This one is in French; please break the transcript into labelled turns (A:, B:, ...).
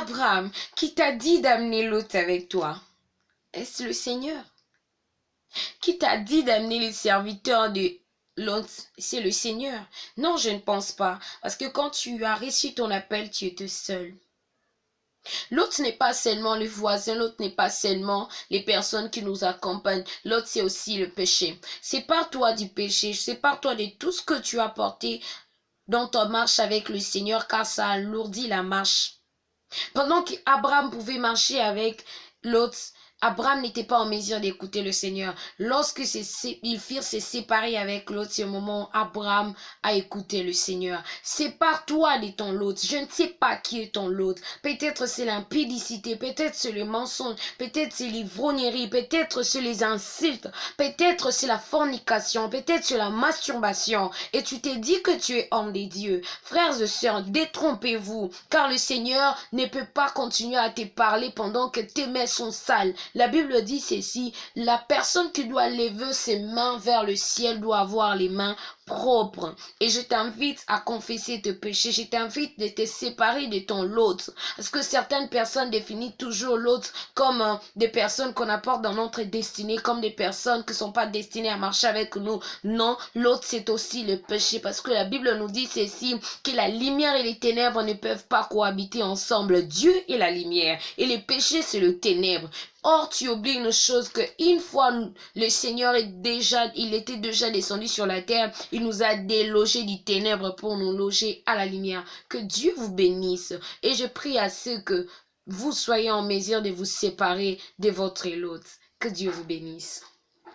A: Abraham, qui t'a dit d'amener Lot avec toi? Est-ce le Seigneur? Qui t'a dit d'amener les serviteurs de Lot? C'est le Seigneur. Non, je ne pense pas. Parce que quand tu as reçu ton appel, tu étais seul. L'autre n'est pas seulement le voisin, l'autre n'est pas seulement les personnes qui nous accompagnent, l'autre c'est aussi le péché. Sépare-toi du péché, sépare-toi de tout ce que tu as porté dans ta marche avec le Seigneur, car ça alourdit la marche. Pendant qu'Abraham pouvait marcher avec l'autre, Abraham n'était pas en mesure d'écouter le Seigneur. Lorsque ils firent se séparer avec l'autre, c'est au moment où Abraham a écouté le Seigneur. Sépare-toi de ton l'autre. Je ne sais pas qui est ton l'autre. Peut-être c'est l'impudicité, peut-être c'est le mensonge, peut-être c'est l'ivrognerie, peut-être c'est les insultes, peut-être c'est la fornication, peut-être c'est la masturbation. Et tu t'es dit que tu es homme des dieux. Frères et sœurs, détrompez-vous, car le Seigneur ne peut pas continuer à te parler pendant que tes mains sont sales. La Bible dit ceci, la personne qui doit lever ses mains vers le ciel doit avoir les mains propres. Et je t'invite à confesser tes péchés, je t'invite de te séparer de ton l'autre. Parce que certaines personnes définissent toujours l'autre comme des personnes qu'on apporte dans notre destinée, comme des personnes qui ne sont pas destinées à marcher avec nous. Non, l'autre c'est aussi le péché, parce que la Bible nous dit ceci, que la lumière et les ténèbres ne peuvent pas cohabiter ensemble. Dieu est la lumière et le péché c'est le ténèbre. Or, tu oublies une chose, que une fois le Seigneur il était déjà descendu sur la terre, il nous a délogés du ténèbre pour nous loger à la lumière. Que Dieu vous bénisse. Et je prie à ceux que vous soyez en mesure de vous séparer de votre l'autre. Que Dieu vous bénisse.